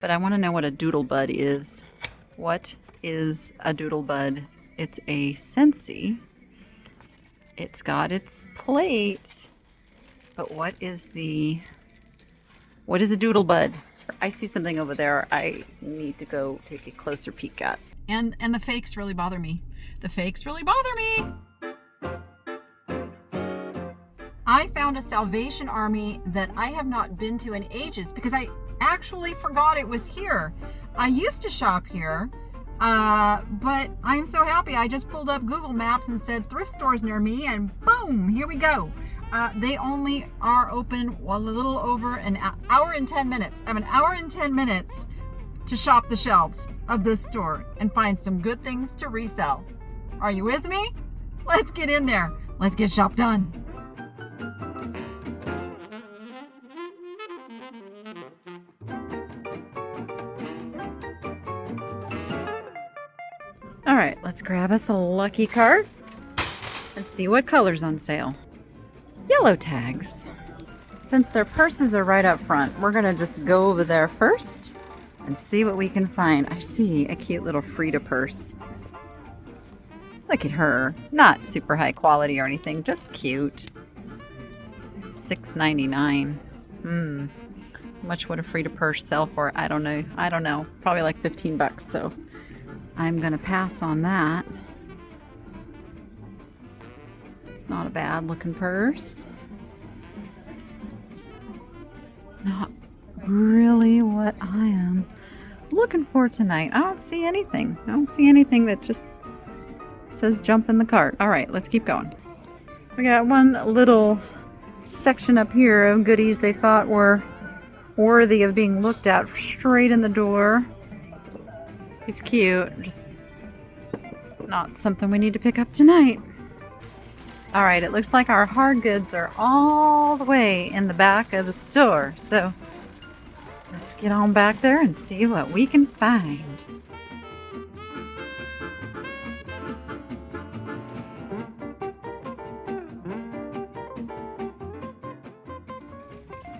But I want to know what a doodle bud is. What is a doodle bud? It's a Scentsy. It's got its plate. But what is a doodle bud? I see something over there I need to go take a closer peek at. And the fakes really bother me. The fakes really bother me. I found a Salvation Army that I have not been to in ages because I actually forgot it was here. I used to shop here, but I'm so happy. I just pulled up Google Maps and said thrift stores near me, and boom, here we go. They only are open a little over an hour and 10 minutes. I have an hour and 10 minutes to shop the shelves of this store and find some good things to resell. Are you with me? Let's get in there. Let's get shop done. All right, let's grab us a lucky card and see what color's on sale. Yellow tags. Since their purses are right up front, we're gonna just go over there first and see what we can find. I see a cute little Frida purse. Look at her. Not super high quality or anything, just cute. $6.99. How much would a Frida purse sell for? I don't know. Probably like 15 bucks, so I'm gonna pass on that. It's not a bad looking purse. Not really what I am looking for tonight. I don't see anything. I don't see anything that just says jump in the cart. All right, let's keep going. We got one little section up here of goodies they thought were worthy of being looked at straight in the door. He's cute, just not something we need to pick up tonight. All right, it looks like our hard goods are all the way in the back of the store. So let's get on back there and see what we can find.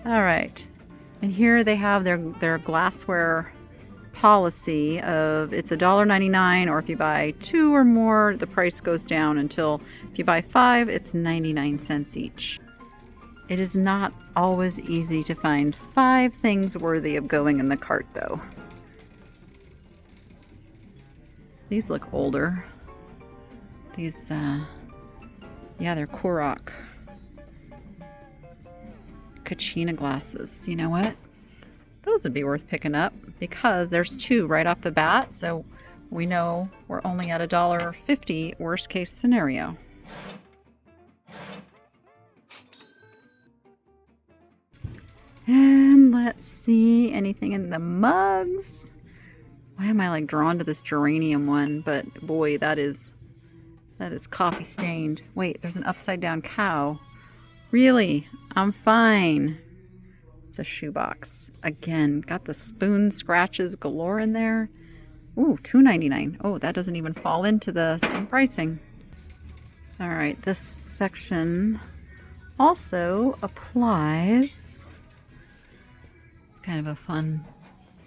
All right, and here they have their glassware policy of it's $1.99, or if you buy 2 or more, the price goes down until if you buy 5, it's 99 cents each. It is not always easy to find 5 things worthy of going in the cart, though. These look older. These, yeah, they're Korok Kachina glasses. You know what? Those would be worth picking up because there's 2 right off the bat, so we know we're only at $1.50 worst case scenario. And let's see, anything in the mugs? Why am I like drawn to this geranium one? But boy, that is coffee stained. Wait, there's an upside down cow. Really? I'm fine. It's a shoebox. Again, got the spoon scratches galore in there. Ooh, $2.99. Oh, that doesn't even fall into the same pricing. All right, this section also applies. It's kind of a fun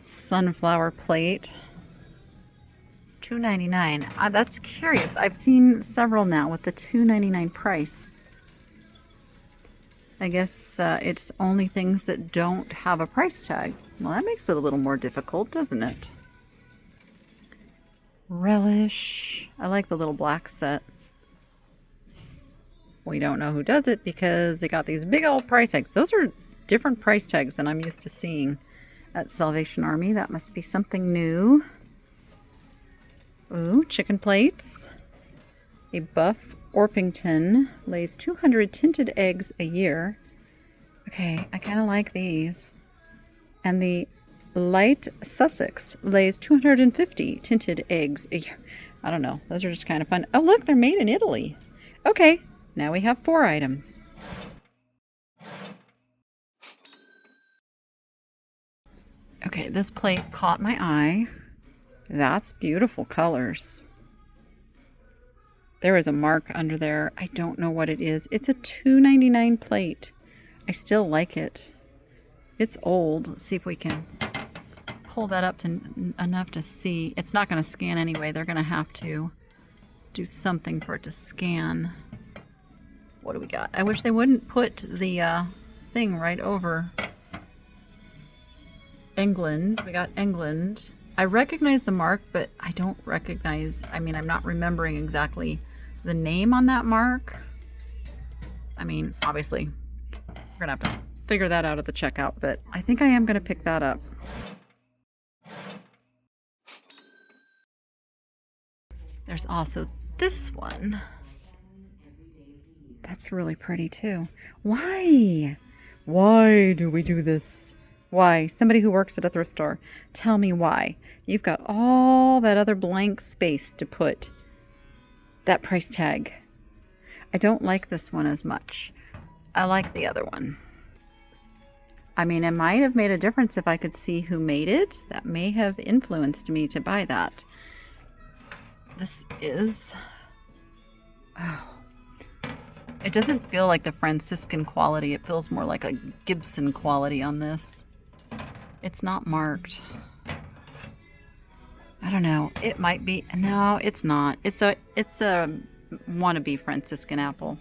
sunflower plate. $2.99. That's curious. I've seen several now with the $2.99 price. I guess it's only things that don't have a price tag. Well, that makes it a little more difficult, doesn't it? Relish. I like the little black set. We don't know who does it because they got these big old price tags. Those are different price tags than I'm used to seeing at Salvation Army. That must be something new. Ooh, chicken plates. A buff Orpington lays 200 tinted eggs a year. Okay, I kind of like these. And the light Sussex lays 250 tinted eggs a year. I don't know. Those are just kind of fun. Oh, look, they're made in Italy. Okay, now we have 4 items. Okay, this plate caught my eye. That's beautiful colors. There is a mark under there. I don't know what it is. It's a $2.99 plate. I still like it. It's old. Let's see if we can pull that up to enough to see. It's not going to scan anyway. They're going to have to do something for it to scan. What do we got? I wish they wouldn't put the thing right over England. We got England. I recognize the mark, but I don't recognize, I mean, I'm not remembering exactly the name on that mark. I mean, obviously, we're going to have to figure that out at the checkout, but I think I am going to pick that up. There's also this one. That's really pretty too. Why? Why do we do this? Why? Somebody who works at a thrift store, tell me why. You've got all that other blank space to put that price tag. I don't like this one as much. I like the other one. I mean, it might have made a difference if I could see who made it. That may have influenced me to buy that. This is... Oh. It doesn't feel like the Franciscan quality. It feels more like a Gibson quality on this. It's not marked. I don't know. It might be. No, it's not. It's a wannabe Franciscan apple.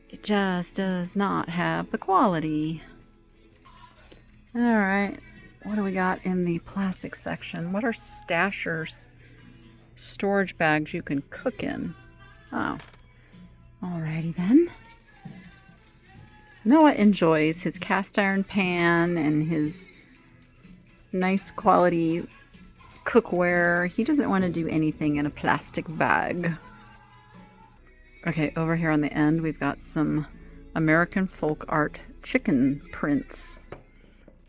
It just does not have the quality. All right. What do we got in the plastic section? What are stashers? Storage bags you can cook in. Oh. Alrighty then. Noah enjoys his cast iron pan and his nice quality cookware. He doesn't want to do anything in a plastic bag. Okay, over here on the end we've got some American folk art chicken prints.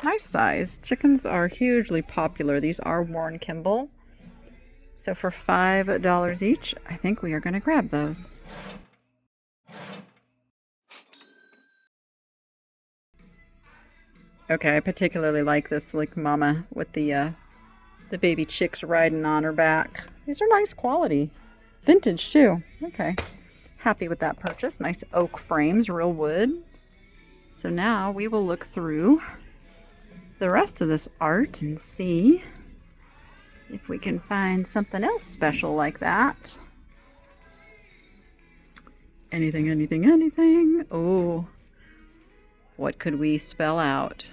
Nice size. Chickens are hugely popular. These are Warren Kimball. So for $5 each, I think we are going to grab those. Okay, I particularly like this like mama with the baby chicks riding on her back. These are nice quality. Vintage too. Okay. Happy with that purchase. Nice oak frames, real wood. So now we will look through the rest of this art and see if we can find something else special like that. Anything, anything, anything. Oh, what could we spell out?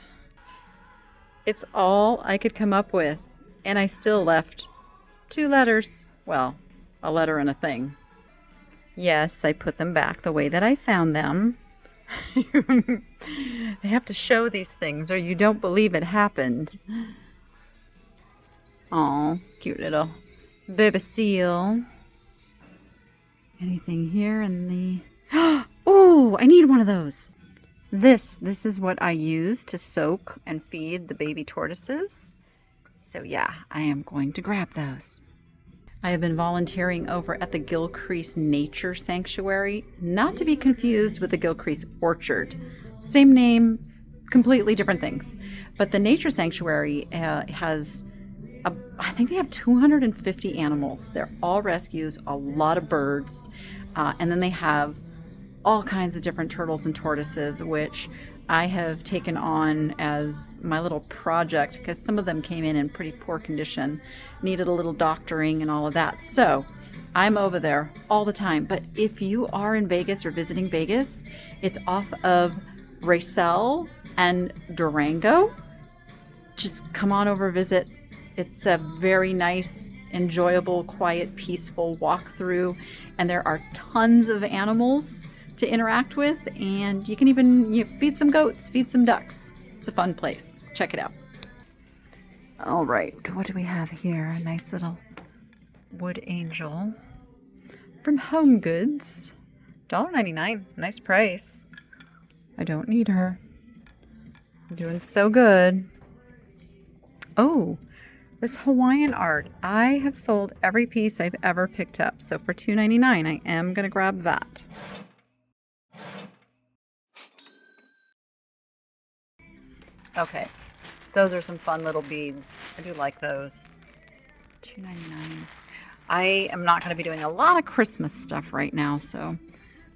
It's all I could come up with, and I still left 2 letters. Well, a letter and a thing. Yes, I put them back the way that I found them. I have to show these things or you don't believe it happened. Oh, cute little baby seal. Anything here in the... Oh, I need one of those. This is what I use to soak and feed the baby tortoises. So yeah, I am going to grab those. I have been volunteering over at the Gilcrease Nature Sanctuary, not to be confused with the Gilcrease Orchard. Same name, completely different things. But the Nature Sanctuary has, I think they have 250 animals. They're all rescues, a lot of birds, and then they have all kinds of different turtles and tortoises, which I have taken on as my little project because some of them came in pretty poor condition, needed a little doctoring and all of that. So I'm over there all the time. But if you are in Vegas or visiting Vegas, it's off of Resale and Durango. Just come on over, visit. It's a very nice, enjoyable, quiet, peaceful walkthrough. And there are tons of animals to interact with, and you can even feed some goats, feed some ducks. It's a fun place. Check it out. All right, what do we have here? A nice little wood angel from Home Goods. $1.99. Nice price. I don't need her. I'm doing so good. Oh, this Hawaiian art. I have sold every piece I've ever picked up. So for $2.99, I am going to grab that. Okay, those are some fun little beads. I do like those. $2.99. I am not going to be doing a lot of Christmas stuff right now,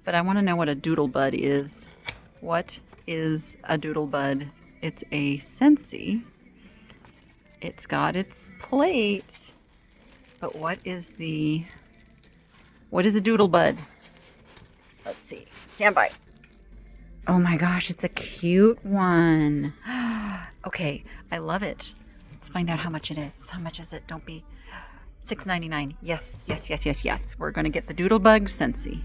but I want to know what a doodle bud is. What is a doodle bud? It's a Scentsy It's got its plate. But what is a doodle bud? Let's see. Stand by. Oh my gosh, it's a cute one. Okay, I love it. Let's find out how much it is. How much is it? Don't be $6.99. Yes, yes, yes, yes, yes. We're gonna get the Doodlebug Scentsy.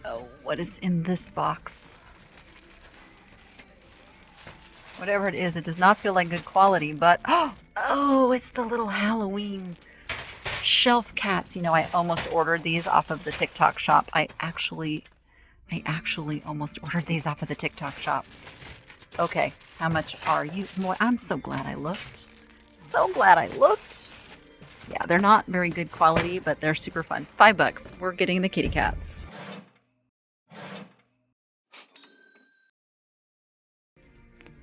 Oh, what is in this box? Whatever it is, it does not feel like good quality, but oh, it's the little Halloween shelf cats. You know, I almost ordered these off of the TikTok shop. I actually almost ordered these off of the TikTok shop. Okay, how much are you? Boy, I'm so glad I looked. So glad I looked. Yeah, they're not very good quality, but they're super fun. $5. We're getting the kitty cats.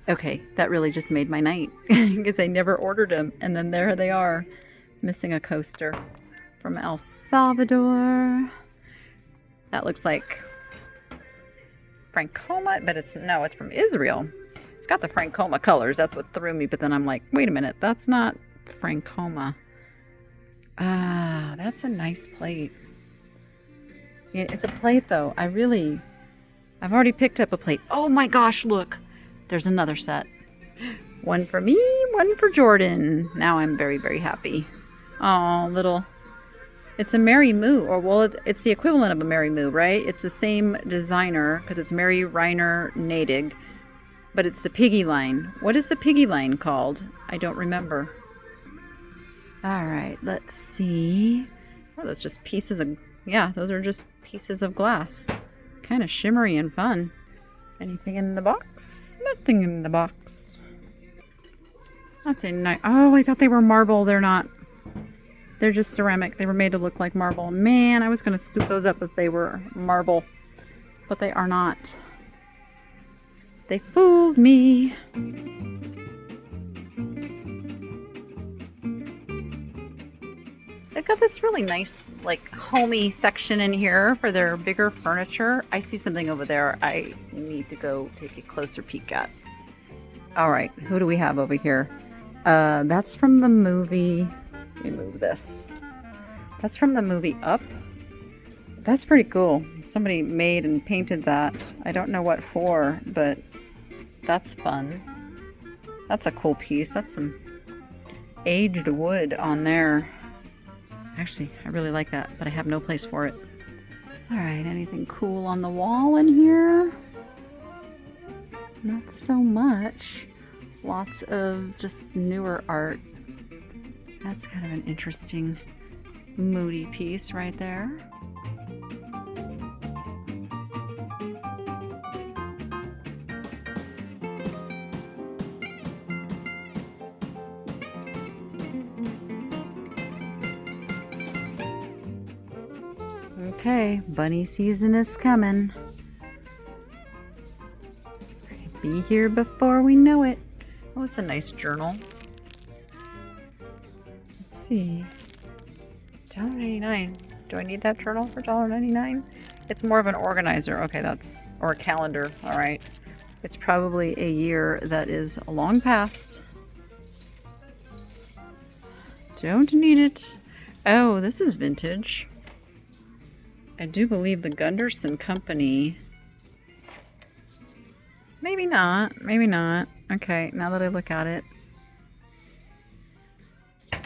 Okay, that really just made my night because I never ordered them. And then there they are, missing a coaster from El Salvador. That looks like Francoma, but it's from Israel. It's got the Francoma colors. That's what threw me. But then I'm like, wait a minute, that's not Francoma. Ah, that's a nice plate. Yeah, it's a plate though. I've already picked up a plate. Oh my gosh, look. There's another set. One for me, one for Jordan. Now I'm very, very happy. Oh, it's a Mary Moo, or well, it's the equivalent of a Mary Moo, right? It's the same designer because it's Mary Reiner Nadig, but it's the piggy line. What is the piggy line called? I don't remember. All right, let's see. Oh, those just pieces of, yeah, those are just pieces of glass. Kind of shimmery and fun. Anything in the box? Nothing in the box. That's a nice. Oh, I thought they were marble. They're not. They're just ceramic. They were made to look like marble. Man, I was going to scoop those up if they were marble. But they are not. They fooled me. They've got this really nice, like, homey section in here for their bigger furniture. I see something over there I need to go take a closer peek at. All right, who do we have over here? That's from the movie. Let me move this. That's from the movie Up. That's pretty cool. Somebody made and painted that. I don't know what for, but that's fun. That's a cool piece. That's some aged wood on there. Actually, I really like that, but I have no place for it. All right, anything cool on the wall in here? Not so much. Lots of just newer art. That's kind of an interesting, moody piece right there. Okay, bunny season is coming. Be here before we know it. Oh, it's a nice journal. Let's see. $1.99. Do I need that journal for $1.99? It's more of an organizer. Okay, or a calendar. All right. It's probably a year that is long past. Don't need it. Oh, this is vintage. I do believe the Gunderson Company. Maybe not. Maybe not. Okay, now that I look at it.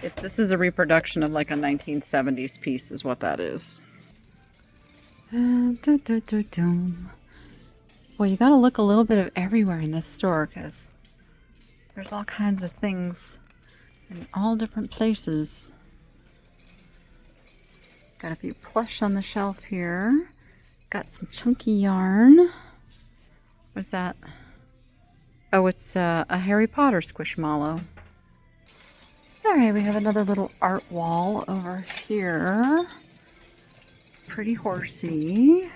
If this is a reproduction of like a 1970s piece is what that is. Well, you gotta look a little bit of everywhere in this store because there's all kinds of things in all different places. Got a few plush on the shelf here. Got some chunky yarn. What's that? Oh, it's a Harry Potter squishmallow. All right, we have another little art wall over here. Pretty horsey.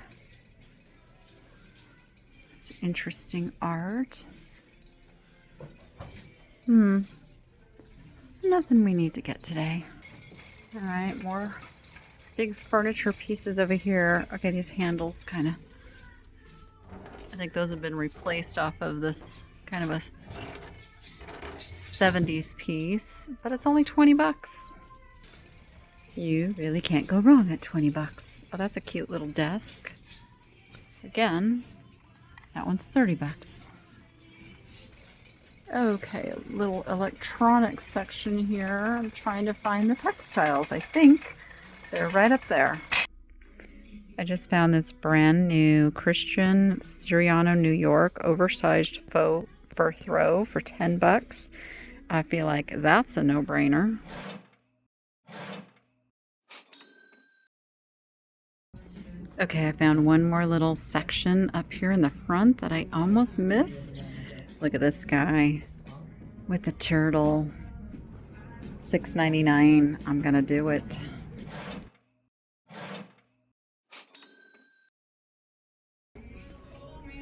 It's interesting art. Nothing we need to get today. All right, more big furniture pieces over here. Okay, these handles kind of I think those have been replaced off of this kind of a 70s piece, but it's only 20 bucks. You really can't go wrong at 20 bucks. Oh, that's a cute little desk. Again, that one's 30 bucks. Okay, a little electronics section here. I'm trying to find the textiles. I think they're right up there. I just found this brand new Christian Siriano, New York oversized faux fur throw for 10 bucks. I feel like that's a no-brainer. Okay, I found one more little section up here in the front that I almost missed. Look at this guy with the turtle. $6.99. I'm gonna do it.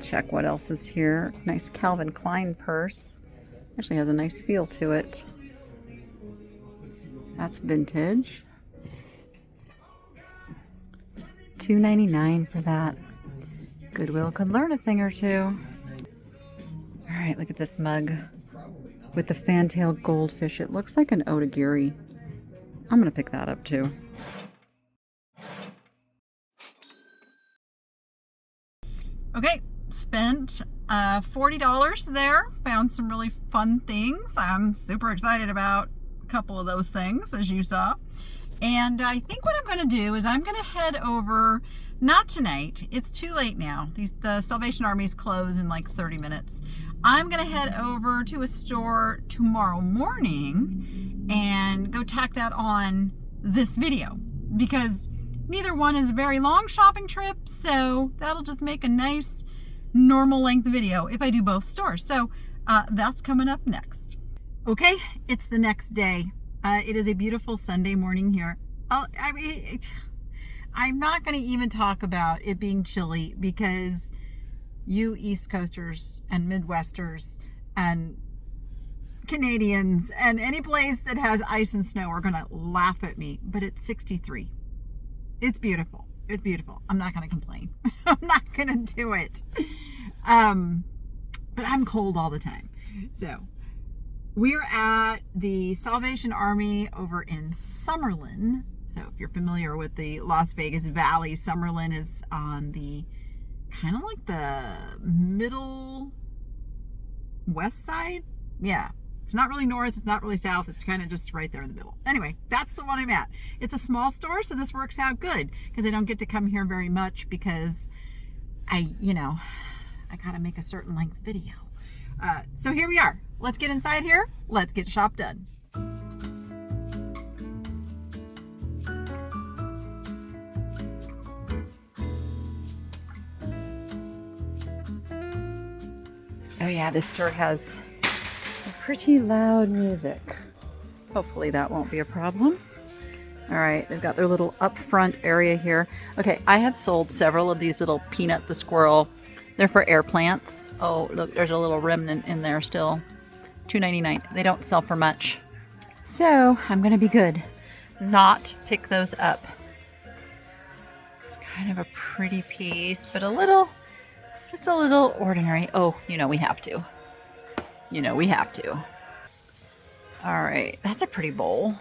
Check what else is here. Nice Calvin Klein purse. Actually has a nice feel to it. That's vintage. $2.99 for that. Goodwill could learn a thing or two. All right, look at this mug with the fantail goldfish. It looks like an otagiri. I'm gonna pick that up too. Okay, spent $40 there. Found some really fun things. I'm super excited about a couple of those things, as you saw. And I think what I'm going to do is I'm going to head over, not tonight, it's too late now. The Salvation Armies close in like 30 minutes. I'm going to head over to a store tomorrow morning and go tack that on this video, because neither one is a very long shopping trip, so that'll just make a nice normal length video if I do both stores. So that's coming up next. Okay, it's the next day. It is a beautiful Sunday morning here. I'm not going to even talk about it being chilly, because you East Coasters and Midwesters and Canadians and any place that has ice and snow are going to laugh at me, but it's 63. It's beautiful. It's beautiful. I'm not going to complain. I'm not going to do it. But I'm cold all the time. So we're at the Salvation Army over in Summerlin. So if you're familiar with the Las Vegas Valley, Summerlin is on the kind of like the middle west side. Yeah. It's not really north, it's not really south, it's kind of just right there in the middle. Anyway, that's the one I'm at. It's a small store, so this works out good, because I don't get to come here very much, because I gotta make a certain length video. So here we are. Let's get inside here. Let's get shop done. Oh yeah, this store has some pretty loud music. Hopefully that won't be a problem. All right, they've got their little up front area here. Okay, I have sold several of these little Peanut the Squirrel. They're for air plants. Oh, look, there's a little remnant in there still. $2.99. They don't sell for much. So I'm gonna be good. Not pick those up. It's kind of a pretty piece, but just a little ordinary. Oh, we have to. We have to. All right, that's a pretty bowl.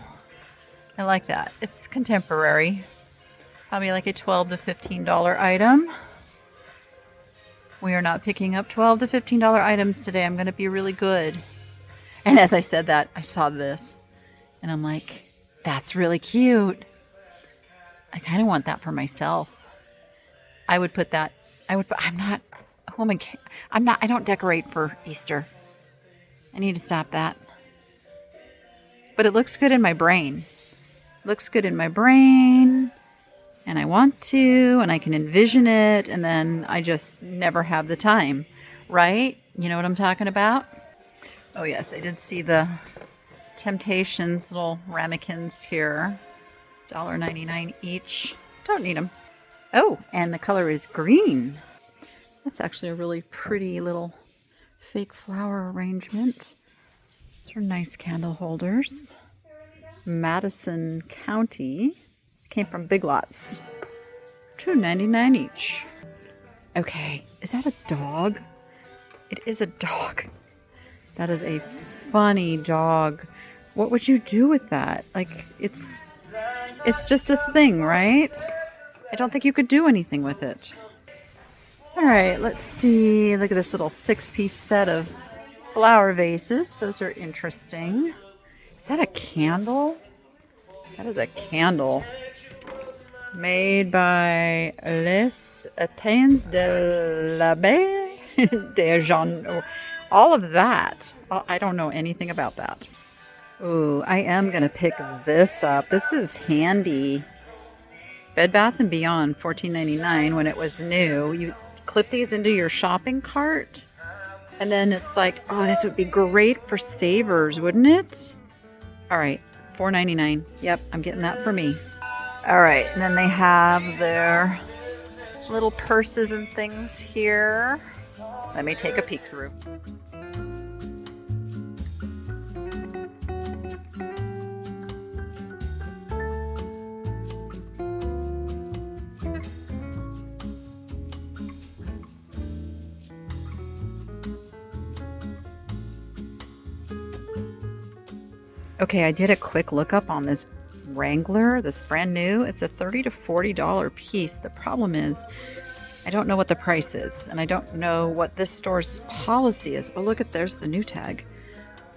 I like that. It's contemporary. Probably like a $12 to $15 item. We are not picking up $12 to $15 items today. I'm going to be really good. And as I said that, I saw this. And I'm like, that's really cute. I kind of want that for myself. I don't decorate for Easter. I need to stop that. But it looks good in my brain. And I want to, and I can envision it, and then I just never have the time, right? You know what I'm talking about? Oh yes, I did see the Temptations little ramekins here. $1.99 each. Don't need them. Oh, and the color is green. That's actually a really pretty little fake flower arrangement. These are nice candle holders. Madison County. Came from Big Lots. $2.99 each. Okay, is that a dog? It is a dog. That is a funny dog. What would you do with that? Like, it's just a thing, right? I don't think you could do anything with it. All right, let's see. Look at this little 6-piece set of flower vases. Those are interesting. Is that a candle? That is a candle. Made by Les Étains de l'Abbé de Jean. All of that. I don't know anything about that. Ooh, I am going to pick this up. This is handy. Bed Bath & Beyond, $14.99 when it was new. You clip these into your shopping cart. And then it's like, oh, this would be great for savers, wouldn't it? All right, $4.99. Yep, I'm getting that for me. All right, and then they have their little purses and things here. Let me take a peek through. Okay, I did a quick lookup on this Wrangler, this brand new. It's a $30 to $40 piece. The problem is I don't know what the price is, and I don't know what this store's policy is. Oh, look at, there's the new tag.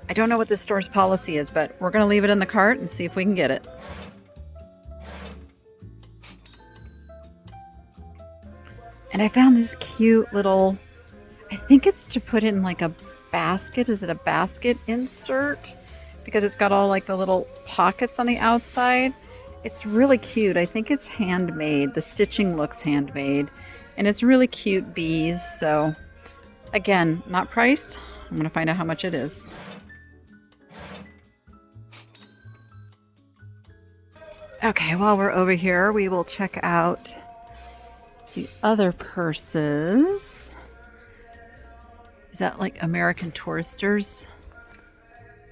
I don't know what this store's policy is, but we're going to leave it in the cart and see if we can get it. And I found this cute little, I think it's to put in like a basket. Is it a basket insert? Because it's got all like the little pockets on the outside. It's really cute. I think it's handmade. The stitching looks handmade. And it's really cute bees. So again, not priced. I'm going to find out how much it is. Okay, while we're over here, we will check out the other purses. Is that like American Touristers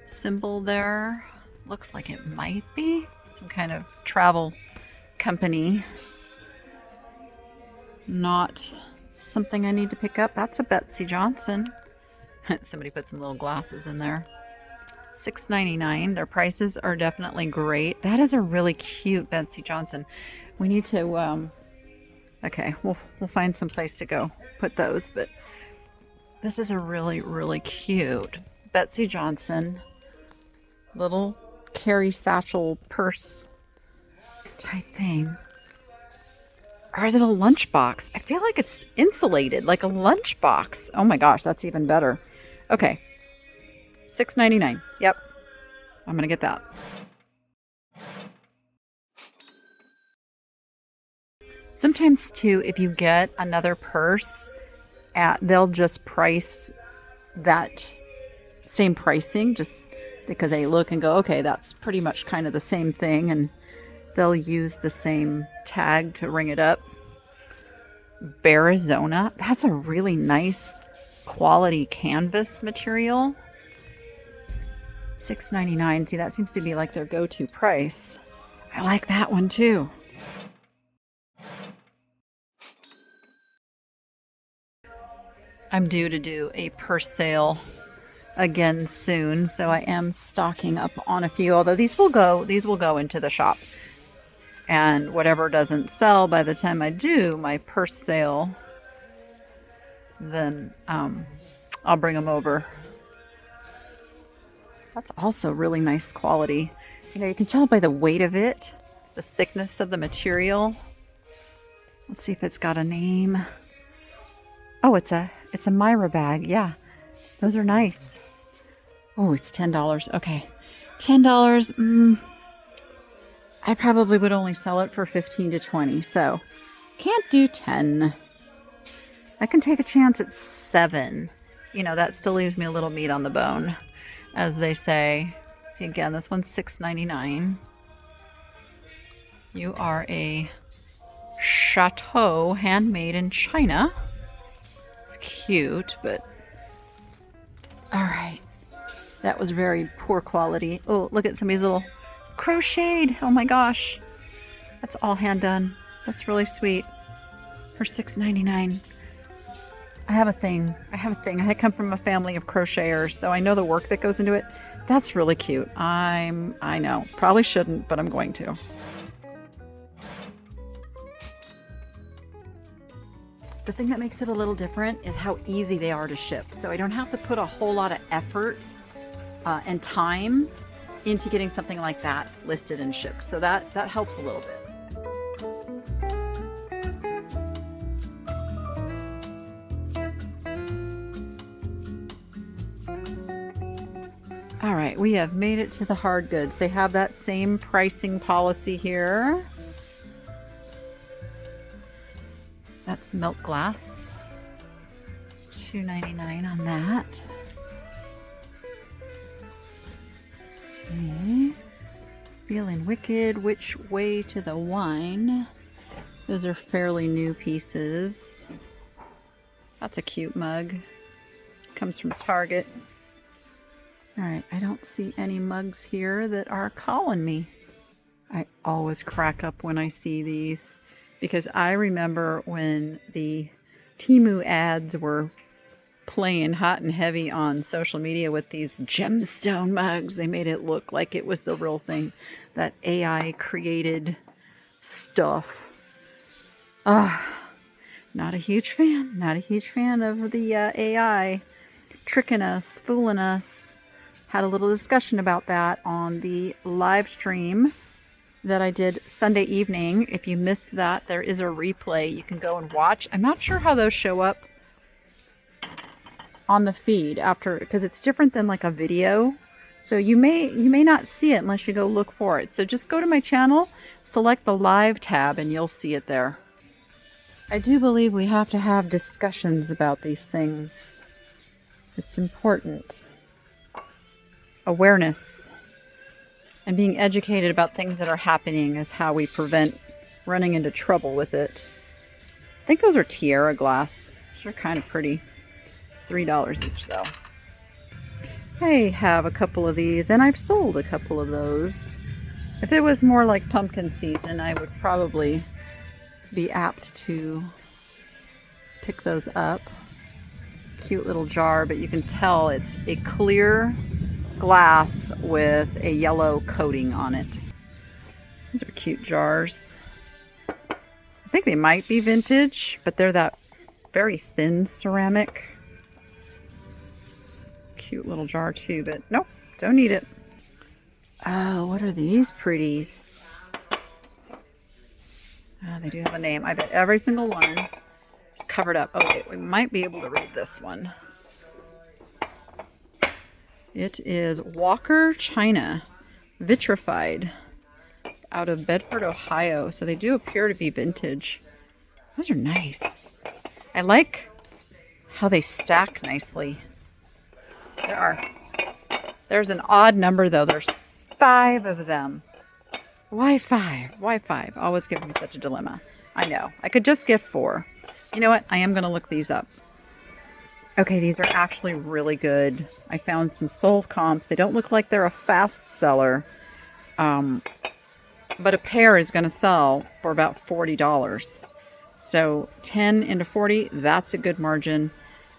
symbol there? Looks like it might be some kind of travel company. Not something I need to pick up. That's a Betsy Johnson. Somebody put some little glasses in there. $6.99. Their prices are definitely great. That is a really cute Betsy Johnson. We need to okay, we'll find some place to go put those, but this is a really cute Betsy Johnson little carry satchel purse type thing. Or is it a lunchbox? I feel like it's insulated, like a lunchbox. Oh my gosh, that's even better. Okay, $6.99. Yep, I'm gonna get that. Sometimes too, if you get another purse, they'll just price that same pricing just because they look and go, okay, that's pretty much kind of the same thing, and they'll use the same tag to ring it up. Arizona, that's a really nice quality canvas material. $6.99. See, that seems to be like their go-to price. I like that one too. I'm due to do a purse sale again soon, so I am stocking up on a few, although these will go into the shop, and whatever doesn't sell by the time I do my purse sale, then I'll bring them over. That's also really nice quality. You know, you can tell by the weight of it, the thickness of the material. Let's see if it's got a name. Oh, it's a Myra bag. Yeah, those are nice. Oh, it's $10. Okay, $10. I probably would only sell it for 15 to 20, so can't do 10. I can take a chance at 7. You know, that still leaves me a little meat on the bone, as they say. See, again, this one's $6.99. You are a chateau handmade in China. It's cute, but all right. That was very poor quality. Oh, look at somebody's little crocheted. Oh my gosh. That's all hand done. That's really sweet. For $6.99. I have a thing. I come from a family of crocheters, so I know the work that goes into it. That's really cute. I know. Probably shouldn't, but I'm going to. The thing that makes it a little different is how easy they are to ship. So I don't have to put a whole lot of effort and time into getting something like that listed and shipped. So that helps a little bit. All right, we have made it to the hard goods. They have that same pricing policy here. That's milk glass. $2.99 on that. Let's see. Feeling Wicked, Which Way to the Wine. Those are fairly new pieces. That's a cute mug. Comes from Target. All right, I don't see any mugs here that are calling me. I always crack up when I see these because I remember when the Temu ads were playing hot and heavy on social media with these gemstone mugs. They made it look like it was the real thing. That AI created stuff. Not a huge fan. Not a huge fan of the AI tricking us, fooling us. Had a little discussion about that on the live stream that I did Sunday evening. If you missed that, there is a replay you can go and watch. I'm not sure how those show up on the feed after, because it's different than like a video. So you may not see it unless you go look for it. So just go to my channel, select the live tab, and you'll see it there. I do believe we have to have discussions about these things. It's important. Awareness and being educated about things that are happening is how we prevent running into trouble with it. I think those are tiara glass. They're kind of pretty. $3 each though. I have a couple of these and I've sold a couple of those. If it was more like pumpkin season, I would probably be apt to pick those up. Cute little jar, but you can tell it's a clear glass with a yellow coating on it. These are cute jars. I think they might be vintage, but they're that very thin ceramic. Cute little jar too, but nope, don't need it. Oh, what are these pretties? Oh, they do have a name. I bet every single one is covered up. Oh wait, we might be able to read this one. It is Walker China, vitrified, out of Bedford, Ohio. So they do appear to be vintage. Those are nice. I like how they stack nicely. There's an odd number though. There's 5 of them. Why 5? Why 5? Always gives me such a dilemma. I know. I could just get 4. You know what? I am going to look these up. Okay, these are actually really good. I found some sold comps. They don't look like they're a fast seller. But a pair is going to sell for about $40. So 10 into 40, that's a good margin.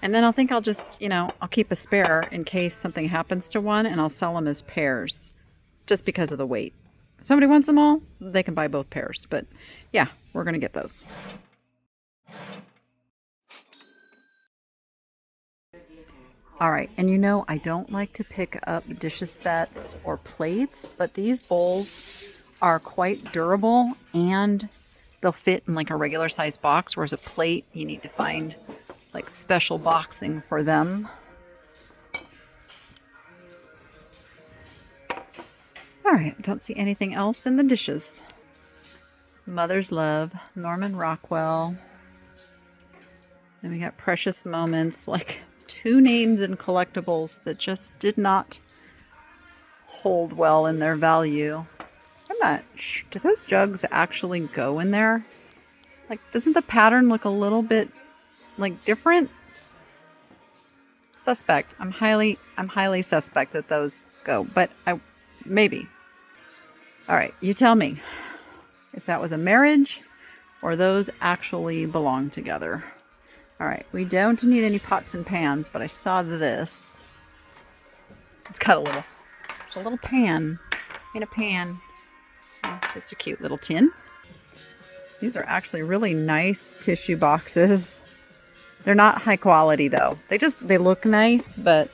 And then I'll just, I'll keep a spare in case something happens to one, and I'll sell them as pairs just because of the weight. If somebody wants them all, they can buy both pairs. But yeah, we're going to get those. All right, and I don't like to pick up dishes sets or plates, but these bowls are quite durable and they'll fit in like a regular size box, whereas a plate, you need to find like special boxing for them. All right, don't see anything else in the dishes. Mother's Love, Norman Rockwell. Then we got Precious Moments, like 2 names in collectibles that just did not hold well in their value. I'm not sure. Do those jugs actually go in there? Like, doesn't the pattern look a little bit like different? Suspect. I'm highly suspect that those go, but maybe. All right, you tell me if that was a marriage or those actually belong together. All right, we don't need any pots and pans, but I saw this. It's got it's a little pan in a pan. Oh, just a cute little tin. These are actually really nice tissue boxes. They're not high quality though. They look nice, but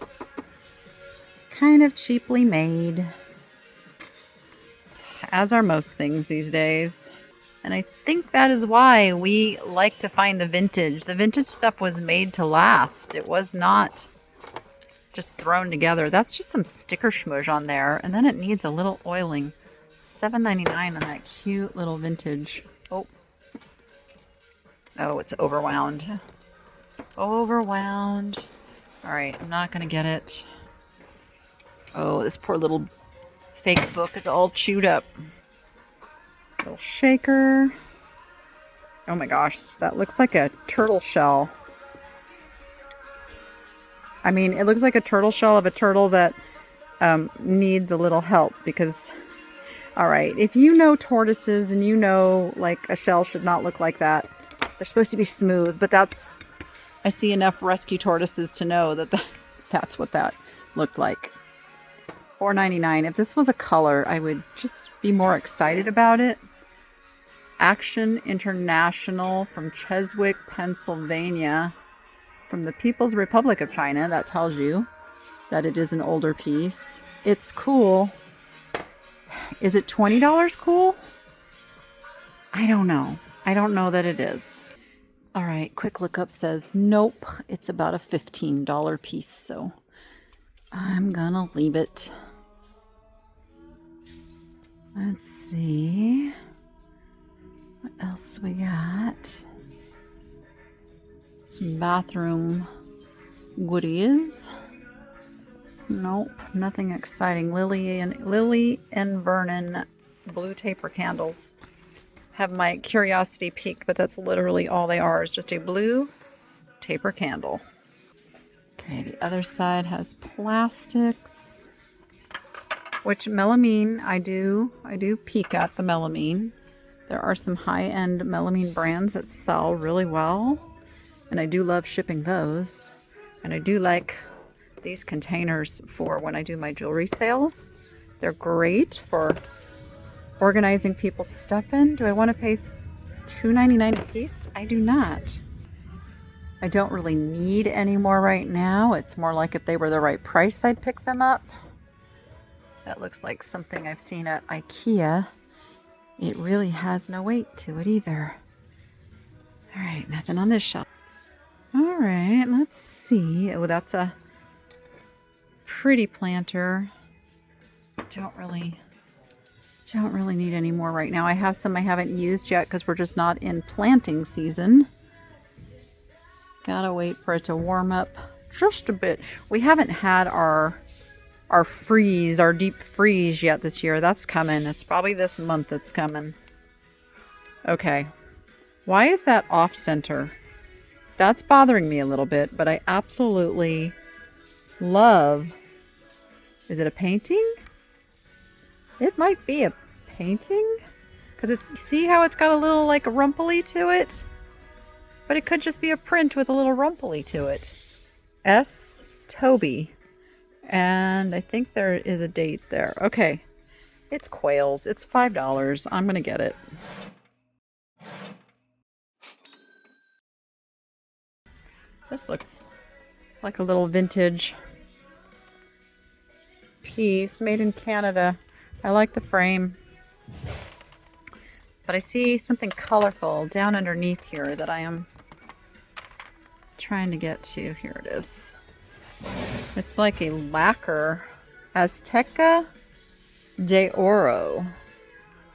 kind of cheaply made. As are most things these days. And I think that is why we like to find the vintage. The vintage stuff was made to last. It was not just thrown together. That's just some sticker schmudge on there. And then it needs a little oiling. $7.99 on that cute little vintage. Oh, it's overwound. Overwound. All right, I'm not going to get it. Oh, this poor little fake book is all chewed up. Little shaker. Oh my gosh, that looks like a turtle shell. I mean, it looks like a turtle shell of a turtle that needs a little help because, all right, if you know tortoises and you know like a shell should not look like that, they're supposed to be smooth, but I see enough rescue tortoises to know that that's what that looked like. $4.99. If this was a color, I would just be more excited about it. Action International from Cheswick, Pennsylvania. From the People's Republic of China. That tells you that it is an older piece. It's cool. Is it $20 cool? I don't know. I don't know that it is. All right, quick lookup says nope. It's about a $15 piece, so I'm gonna leave it. Let's see. What else we got? Some bathroom goodies. Nope, nothing exciting. Lily and Vernon blue taper candles. Have my curiosity peaked, but that's literally all they are, is just a blue taper candle. Okay, the other side has plastics, which melamine, I do peek at the melamine. There are some high-end melamine brands that sell really well, and I do love shipping those. And I do like these containers for when I do my jewelry sales. They're great for organizing people's stuff in. Do I want to pay $2.99 a piece? I do not. I don't really need any more right now. It's more like if they were the right price, I'd pick them up. That looks like something I've seen at IKEA. It really has no weight to it either. All right, nothing on this shelf. All right, let's see. Oh, that's a pretty planter. Don't really need any more right now. I have some I haven't used yet because we're just not in planting season. Gotta wait for it to warm up just a bit. We haven't had our deep freeze yet this year. That's coming. It's probably this month it's coming. Okay. Why is that off center? That's bothering me a little bit, but I absolutely love. Is it a painting? It might be a painting. Because see how it's got a little like rumply to it? But it could just be a print with a little rumply to it. S. Toby. And I think there is a date there. Okay. It's quails. It's $5. I'm going to get it. This looks like a little vintage piece made in Canada. I like the frame. But I see something colorful down underneath here that I am trying to get to. Here it is. It's like a lacquer. Azteca de Oro.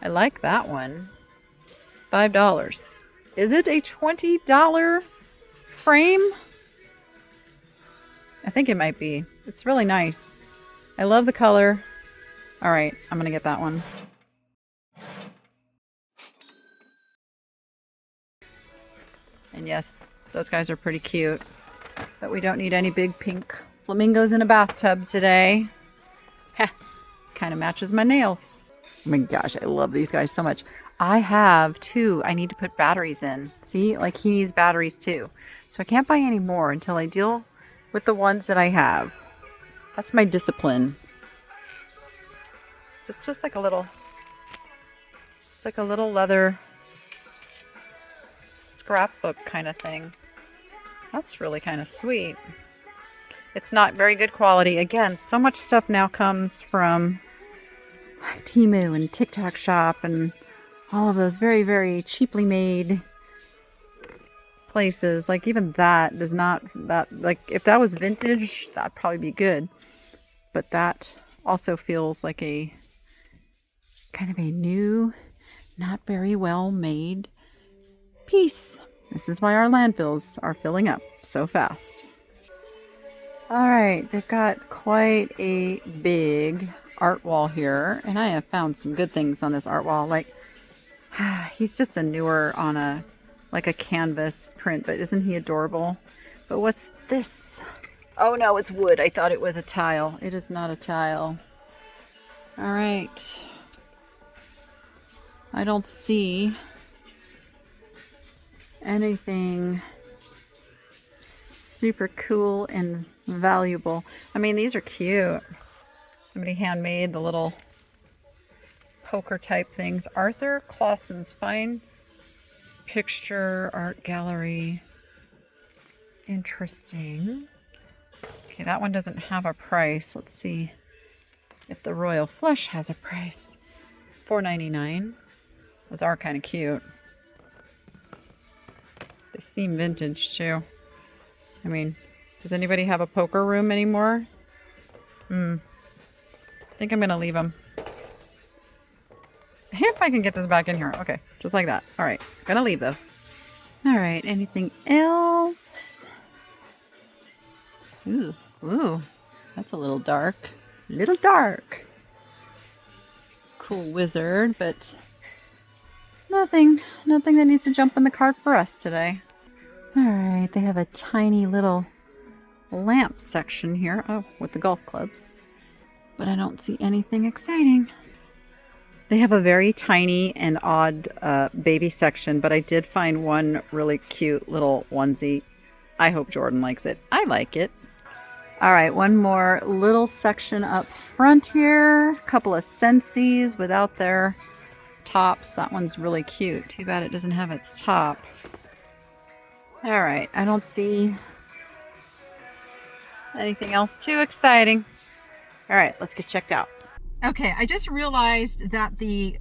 I like that one. $5. Is it a $20 frame? I think it might be. It's really nice. I love the color. All right, I'm gonna get that one. And yes, those guys are pretty cute. But we don't need any big pink flamingos in a bathtub today. Heh, kind of matches my nails. Oh my gosh, I love these guys so much. I have two I need to put batteries in. See, like he needs batteries too. So I can't buy any more until I deal with the ones that I have. That's my discipline. This is just like a little, it's like a little leather scrapbook kind of thing. That's really kind of sweet. It's not very good quality. Again, so much stuff now comes from Temu and TikTok Shop and all of those very, very cheaply made places. Like even that does not, like if that was vintage, that'd probably be good. But that also feels like a kind of a new, not very well made piece. This is why our landfills are filling up so fast. All right, they've got quite a big art wall here, and I have found some good things on this art wall. Like, he's just a newer on a, like a canvas print, but isn't he adorable? But what's this? Oh no, it's wood. I thought it was a tile. It is not a tile. All right. I don't see anything super cool and valuable. I mean, these are cute. Somebody handmade the little poker type things. Arthur Clausen's Fine Picture Art Gallery. Interesting. Okay, that one doesn't have a price. Let's see if the Royal Flush has a price. $4.99. Those are kind of cute. They seem vintage too. I mean, does anybody have a poker room anymore? I think I'm gonna leave them. If I can get this back in here. Okay, just like that. All right, gonna leave those. All right, anything else? Ooh, that's a little dark. Little dark. Cool wizard, but nothing that needs to jump in the cart for us today. All right, they have a tiny little lamp section here. Oh, with the golf clubs. But I don't see anything exciting. They have a very tiny and odd baby section, but I did find one really cute little onesie. I hope Jordan likes it. I like it. All right, one more little section up front here. A couple of Sensi's without their tops. That one's really cute. Too bad it doesn't have its top. All right, I don't see anything else too exciting. All right, let's get checked out. Okay, I just realized that the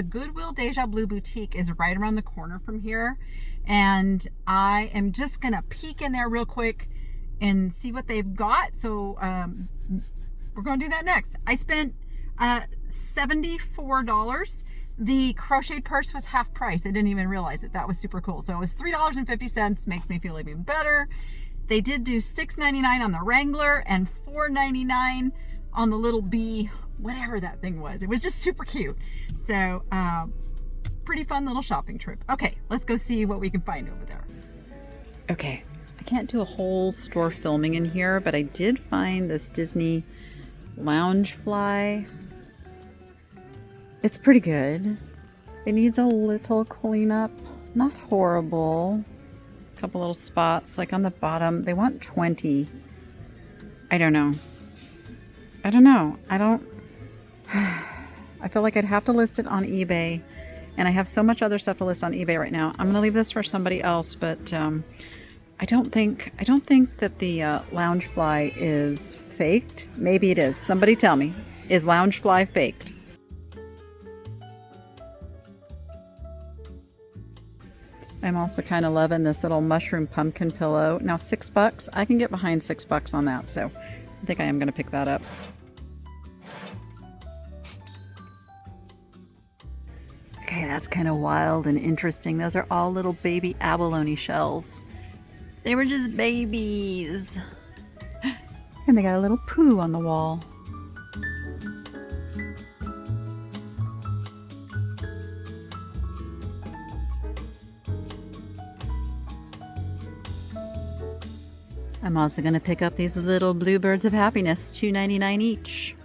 Goodwill Deja Blue Boutique is right around the corner from here, and I am just gonna peek in there real quick and see what they've got. So we're gonna do that next. I spent $74. The crocheted purse was half price. I didn't even realize it. That was super cool. So it was $3.50. Makes me feel even better. They did do $6.99 on the Wrangler and $4.99 on the little bee, whatever that thing was. It was just super cute. So pretty fun little shopping trip. Okay, let's go see what we can find over there. Okay, I can't do a whole store filming in here, but I did find this Disney lounge fly. It's pretty good. It needs a little cleanup. Not horrible. A couple little spots like on the bottom. They want 20. I don't know. I feel like I'd have to list it on eBay, and I have so much other stuff to list on eBay right now. I'm gonna leave this for somebody else, but I don't think that the lounge fly is faked. Maybe it is. Somebody tell me. Is lounge fly faked? I'm also kind of loving this little mushroom pumpkin pillow. Now $6. I can get behind $6 on that, so I think I am going to pick that up. Okay, that's kind of wild and interesting. Those are all little baby abalone shells. They were just babies. And they got a little poo on the wall. I'm also going to pick up these little bluebirds of happiness, $2.99 each.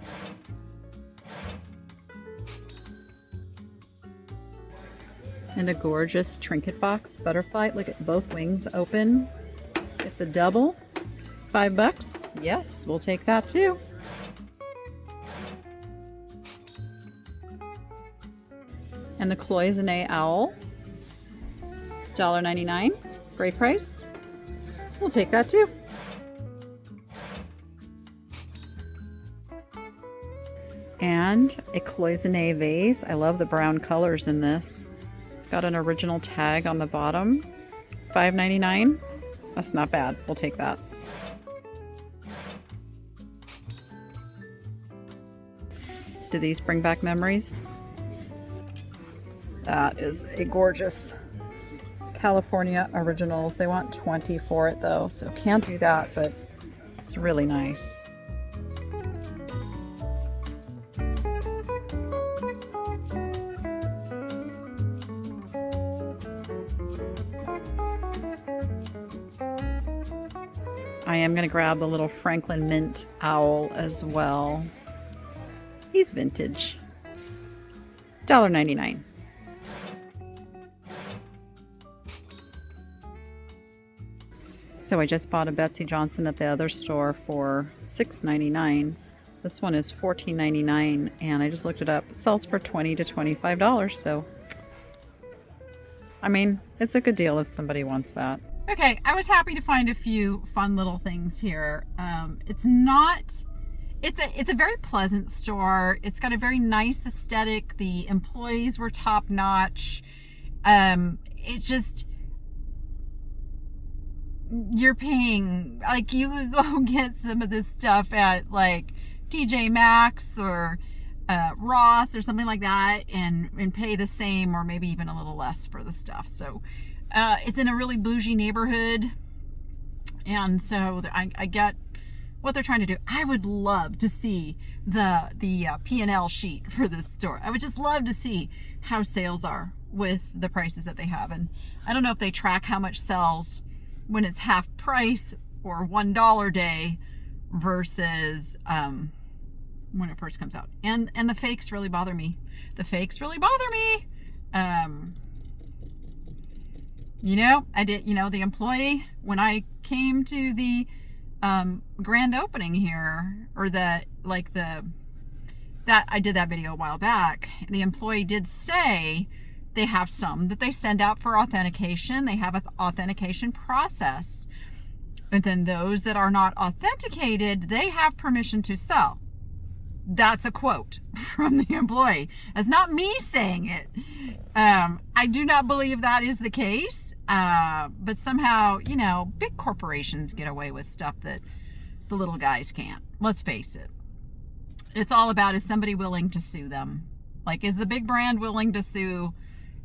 And a gorgeous trinket box butterfly. Look at both wings open. It's a double. $5. Yes, we'll take that too. And the cloisonne owl. $1.99. Great price. We'll take that too. And a cloisonne vase. I love the brown colors in this. It's got an original tag on the bottom. $5.99. That's not bad. We'll take that. Do these bring back memories? That is a gorgeous California Originals. They want $20 for it though, so can't do that, but it's really nice. I am going to grab the little Franklin Mint owl as well. He's vintage. $1.99. So I just bought a Betsy Johnson at the other store for $6.99. This one is $14.99, and I just looked it up. It sells for $20 to $25, so I mean, it's a good deal if somebody wants that. Okay, I was happy to find a few fun little things here. It's a very pleasant store. It's got a very nice aesthetic. The employees were top notch. It's just, you're paying, like, you could go get some of this stuff at like TJ Maxx or Ross or something like that and pay the same or maybe even a little less for the stuff. So it's in a really bougie neighborhood, and so I get what they're trying to do. I would love to see the P&L sheet for this store. I would just love to see how sales are with the prices that they have. And I don't know if they track how much sells when it's half price or $1 day versus when it first comes out. And the fakes really bother me. The fakes really bother me. You know, the employee, when I came to the grand opening here, or I did that video a while back, the employee did say they have some that they send out for authentication. They have an authentication process. And then those that are not authenticated, they have permission to sell. That's a quote from the employee. That's not me saying it. I do not believe that is the case. But somehow, you know, big corporations get away with stuff that the little guys can't. Let's face it. It's all about, is somebody willing to sue them? Like, is the big brand willing to sue,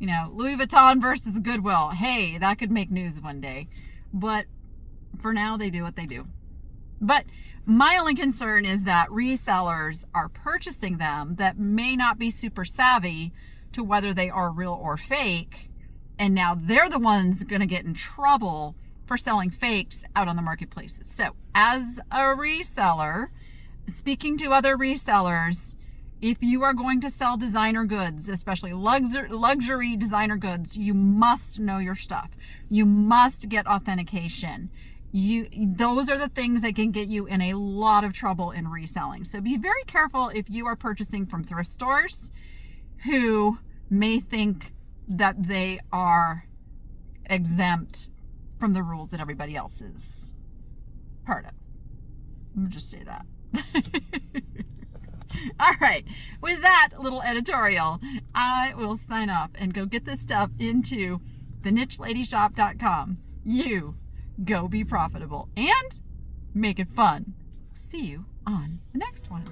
you know, Louis Vuitton versus Goodwill? Hey, that could make news one day. But for now, they do what they do. But my only concern is that resellers are purchasing them that may not be super savvy to whether they are real or fake. And now they're the ones going to get in trouble for selling fakes out on the marketplaces. So as a reseller, speaking to other resellers, if you are going to sell designer goods, especially luxury designer goods, you must know your stuff. You must get authentication. Those are the things that can get you in a lot of trouble in reselling. So be very careful if you are purchasing from thrift stores who may think that they are exempt from the rules that everybody else is part of. Let me just say that. All right, with that little editorial, I will sign off and go get this stuff into TheNicheLadyShop.com. You go be profitable and make it fun. See you on the next one.